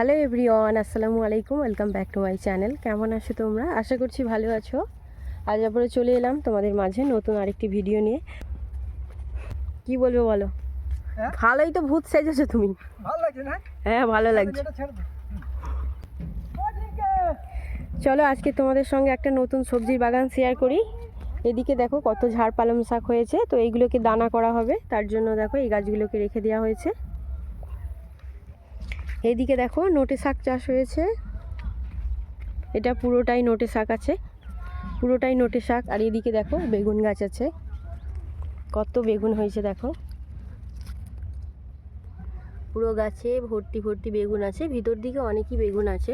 Hello everyone, আসসালামু আলাইকুম। Welcome back to my channel. কেমন আছো তোমরা? আশা করছি ভালো আছো। আজ আবার চলে এলাম তোমাদের মাঝে নতুন আরেকটি ভিডিও নিয়ে। কি বলবো বলো? ভালোই তো ভূত সেজেছো তুমি। ভালো লাগছে না? হ্যাঁ, ভালো লাগছে। চলো আজকে তোমাদের সঙ্গে একটা নতুন সবজির বাগান শেয়ার করি। এদিকে দেখো কত ঝাড় পালং শাক হয়েছে, তো এইগুলোকে দানা করা হবে, তার জন্য দেখো এই গাছগুলোকে রেখে দেওয়া হয়েছে। এইদিকে দেখো নোটে শাক চাষ হয়েছে, এটা পুরোটাই নোটে শাক আছে, পুরোটাই নোটে শাক। আর এদিকে দেখো বেগুন গাছ আছে, কত বেগুন হয়েছে দেখো, পুরো গাছে ভর্তি ভর্তি বেগুন আছে, ভিতর দিকে অনেকই বেগুন আছে।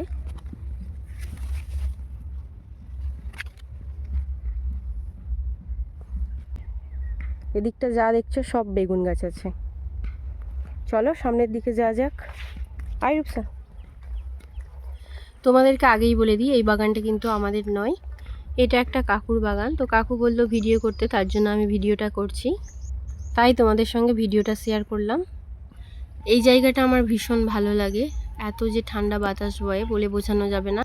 এদিকটা যা দেখছো সব বেগুন গাছ আছে। চলো সামনের দিকে যাওয়া যাক। আই রূপসা, তোমাদেরকে আগেই বলে দিই এই বাগানটা কিন্তু আমাদের নয়, এটা একটা কাকুর বাগান। তো কাকু বললো ভিডিও করতে, তার জন্য আমি ভিডিওটা করছি, তাই তোমাদের সঙ্গে ভিডিওটা শেয়ার করলাম। এই জায়গাটা আমার ভীষণ ভালো লাগে, এত যে ঠান্ডা বাতাস বয় বলে বোঝানো যাবে না।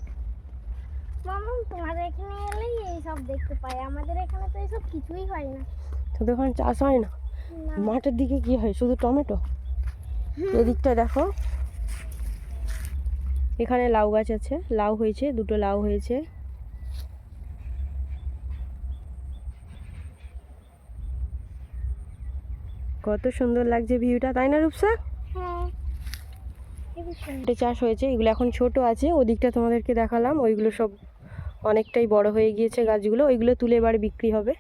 মামা তোমাদের এখানে এলেই এই সব দেখতে পাই, আমাদের এখানে তো এইসব কিছুই হয় না। তোদের ওখানে চাষ হয় না? মাঠের দিকে কি হয়? শুধু টমেটো। এদিকটা দেখো, এখানে লাউ গাছ আছে, লাউ হয়েছে, দুটো লাউ হয়েছে। কত সুন্দর লাগছে ভিউটা, তাই না রূপসা? হ্যাঁ, এটা চাষ হয়েছে, এগুলো এখন ছোট আছে। ওদিকটা তোমাদেরকে দেখালাম, ওইগুলো সব অনেকটাই বড় হয়ে গিয়েছে গাছগুলো, ওইগুলো তুলে এবার বিক্রি হবে।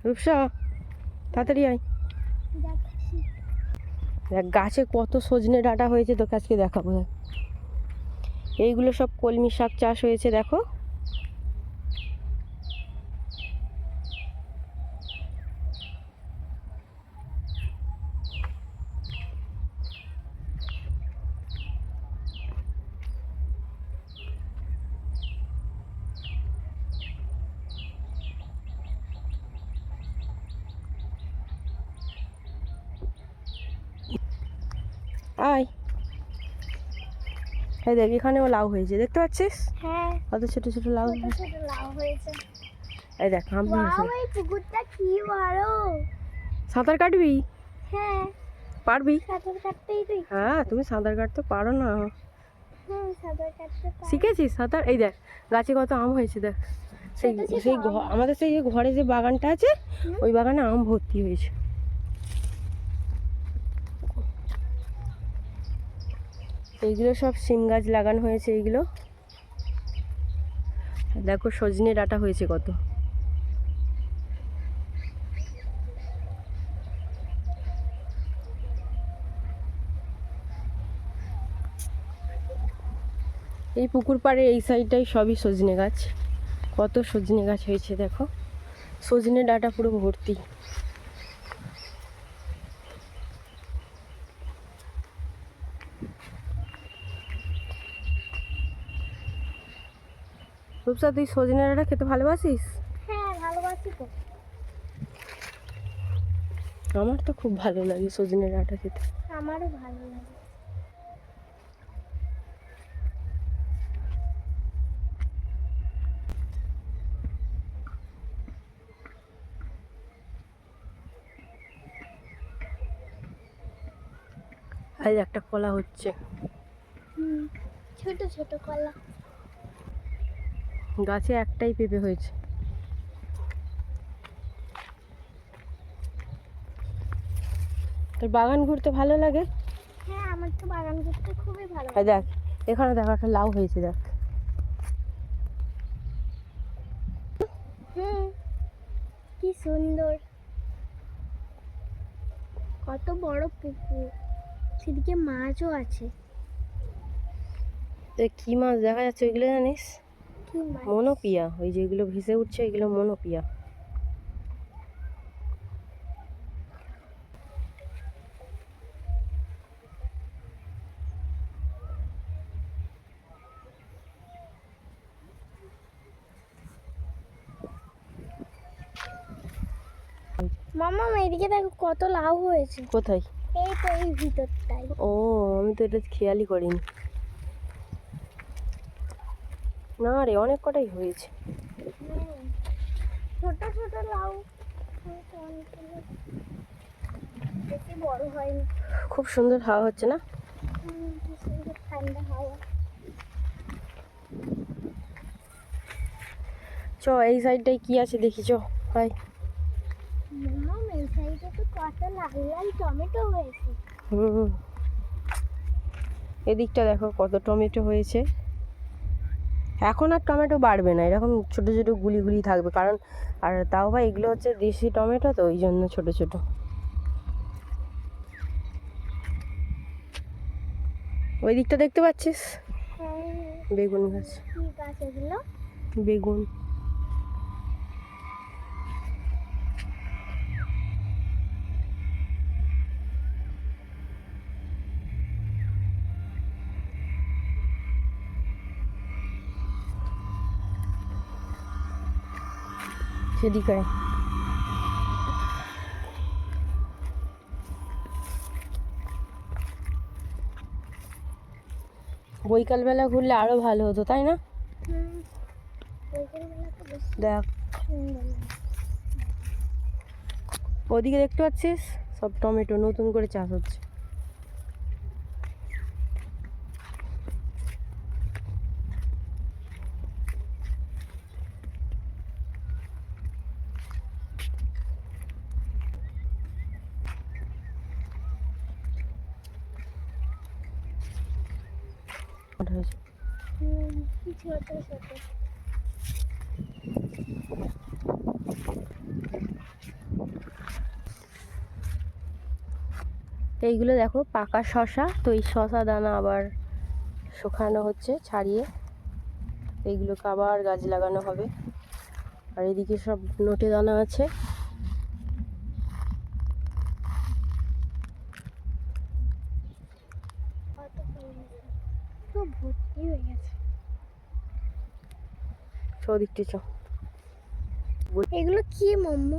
রূপসা তাড়াতাড়ি আয়, দেখ গাছে কত সজনে ডাঁটা হয়েছে, তোকে আজকে দেখাবো। দেখ এইগুলো সব কলমি শাক চাষ হয়েছে দেখো। আয়, এই দেখ এখানেও লাউ হয়েছে, দেখতে পাচ্ছিস? হ্যাঁ, কত ছোট ছোট লাউ ছোট ছোট লাউ হয়েছে। এই দেখ আম হয়েছে। ওয়াও, এই পুকুরটা কি বড়! সাঁতার কাটবি? হ্যাঁ, পারবি? সাঁতার কাটতেই তুই। হ্যাঁ, তুমি সাঁতার কাটতে পারো না? হুম, সাঁতার কাটতে পারি। শিখেছিস সাঁতার? এই দেখ গাছে কত আম হয়েছে দেখ, সেই ছোট ছোট সেই আম। আমাদের সেই যে ঘরে যে বাগানটা আছে, ওই বাগানে আম ভর্তি হয়েছে। এইগুলো সব সিম গাছ লাগানো হয়েছে এইগুলো। দেখো সজনে ডাঁটা হয়েছে কত। এই পুকুর পাড়ে এই সাইডটাই সবই সজনে গাছ, কত সজনে গাছ হয়েছে দেখো, সজনে ডাঁটা পুরো ভর্তি। রূপসা তুই সজনে ডাঁটা খেতে ভালোবাসিস? হ্যাঁ, ভালোবাসি তো। আমার তো খুব ভালো লাগে সজনে ডাঁটা খেতে। আমারও ভালো লাগে। আজ একটা কলা হচ্ছে, হুম, ছোট ছোট কলা। গাছে একটাই পেঁপে হয়েছে। তোর বাগান ঘুরতে ভালো লাগে? হ্যাঁ, আমার তো বাগান করতে খুবই ভালো এই লাগে। দেখ এখানে দেখ একটা লাউ হয়েছে দেখ। হুম, কি সুন্দর, কত বড় পুকুর, সেদিকে মাছও আছে। কি মাছ দেখা যাচ্ছে ওইগুলো জানিস? কি মাছ? মনোপিয়া, ওই যেগুলো ভেসে উঠছে এগুলো মনোপিয়া। মামা এদিকে দেখো কত লাউ হয়েছে। কোথায়? এই তো এই ভিতরটাই। ও, আমি তো এটা খেয়ালই করিনি। না রে, অনেক কটাই হয়েছে। ছোট ছোট লাউ হয়েছে অনেকগুলো, বেশি বড় হয়নি। খুব সুন্দর হাওয়া হচ্ছে না? কি সুন্দর ঠান্ডা হাওয়া। চ এই সাইডটায় কি আছে দেখি, চ ভাই। মামা এই সাইডে তো কত লাল লাল টমেটো হয়েছে। হুম, এদিকটা দেখো কত টমেটো হয়েছে। এখন আর টমেটো বাড়বে না, এরকম ছোট ছোট গুলি গুলি থাকবে, কারণ আর তাও ভাই এগুলো হচ্ছে দেশি টমেটো, তো ওই জন্য ছোট ছোট। ওই দিকটা দেখতে পাচ্ছিস বেগুন গাছ? কি গাছ এগুলো? বেগুন। সেদিকে বৈকালবেলা ঘুরলে আরো ভালো হতো, তাই না? দেখ ওদিকে দেখতে পাচ্ছিস, সব টমেটো নতুন করে চাষ হচ্ছে। ছোট ছোট। এইগুলো দেখো পাকা শশা, তো এই শশা দানা আবার শুকানো হচ্ছে ছাড়িয়ে, এইগুলোকে আবার গাছ লাগানো হবে। আর এদিকে সব নোটে দানা আছে। তো ভর্তি হয়ে গেছে। ওদিকটা চ। এগুলো কি মাম্মু?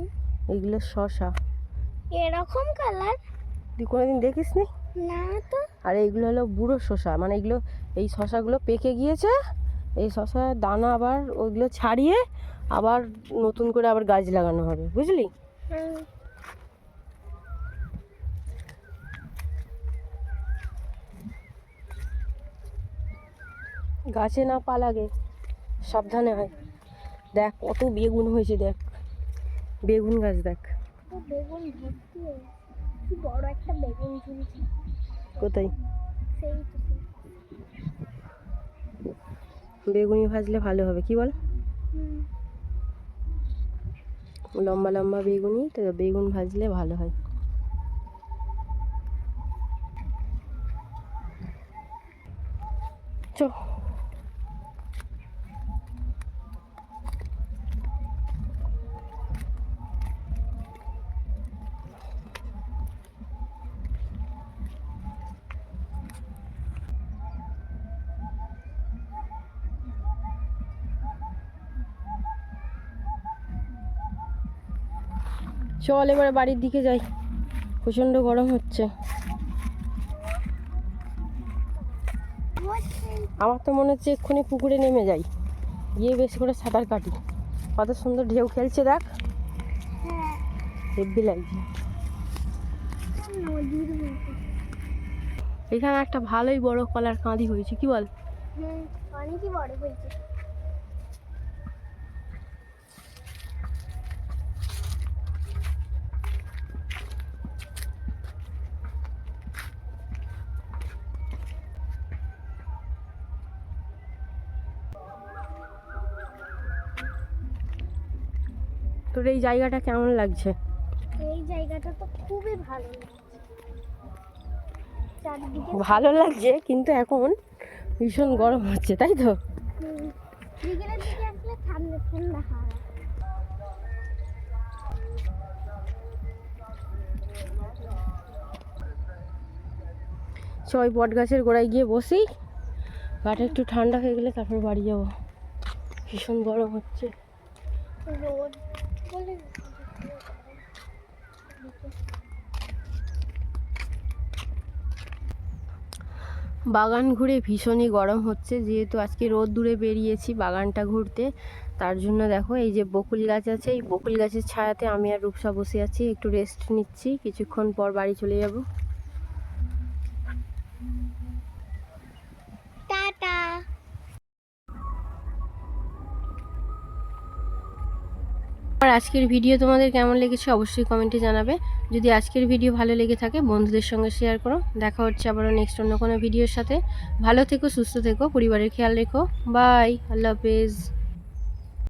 এইগুলো শশা। এরকম কালার? তুই কোনোদিন দেখিস নি? না তো। আর এইগুলো হলো বুড়ো শশা, মানে এগুলো এই শশাগুলো পেকে গিয়েছে, এই শশার দানা আবার ওইগুলো ছাড়িয়ে আবার নতুন করে আবার গাছ লাগানো হবে, বুঝলি? গাছে না পা লাগে, সাবধানে হয়। দেখ কত বেগুন হয়েছে, দেখ বেগুন গাছ দেখ। বেগুন ভর্তি হয়ে গেছে। কি বড় একটা বেগুন ঝুলছে। কোথায়? সেই তো বেগুনি ভাজলে ভালো হবে, কি বল? লম্বা লম্বা বেগুনি, তো বেগুন ভাজলে ভালো হয়। চ চল এবারে বাড়ির দিকে যাই, প্রচণ্ড গরম হচ্ছে। আমার তো মনে হচ্ছে এক্ষুনি পুকুরে নেমে যাই, গিয়ে বেশি করে সাঁতার কাটি। কত সুন্দর ঢেউ খেলছে দেখ, হেব্বি লাগছে। এখানে একটা ভালোই বড় কলার কাঁদি হয়েছে, কি বল? অনেকই বড় হয়েছে। তোর এই জায়গাটা কেমন লাগছে? এই জায়গাটা তো খুবই ভালো লাগছে। চারদিকে ভালো লাগছে, কিন্তু এখন ভীষণ গরম হচ্ছে, তাই তো? বিকেলের দিকে আসলে ঠান্ডা ঠান্ডা হাওয়া। ওই বট গাছের গোড়ায় গিয়ে বসি, গাটা একটু ঠান্ডা হয়ে গেলে তারপর বাড়ি যাব। ভীষণ গরম হচ্ছে। রোদ বলে এদিকে। বাগান ঘুরে ভীষণই গরম হচ্ছে, যেহেতু আজকে রোদ দূরে বেরিয়েছি বাগানটা ঘুরতে, তার জন্য দেখো এই যে বকুল গাছ আছে, এই বকুল গাছের ছায়াতে আমি আর রূপসা বসে আছি, একটু রেস্ট নিচ্ছি, কিছুক্ষণ পর বাড়ি চলে যাব। টাটা। আর আজকের ভিডিও তোমাদের কেমন লেগেছে অবশ্যই কমেন্টে জানাবে। যদি আজকের ভিডিও ভালো লেগে থাকে বন্ধুদের সঙ্গে শেয়ার করো। দেখা হচ্ছে আবারও নেক্সট অন্য কোনো ভিডিওর সাথে। ভালো থেকো, সুস্থ থেকো, পরিবারের খেয়াল রেখো। বাই, আল্লাহ হাফেজ।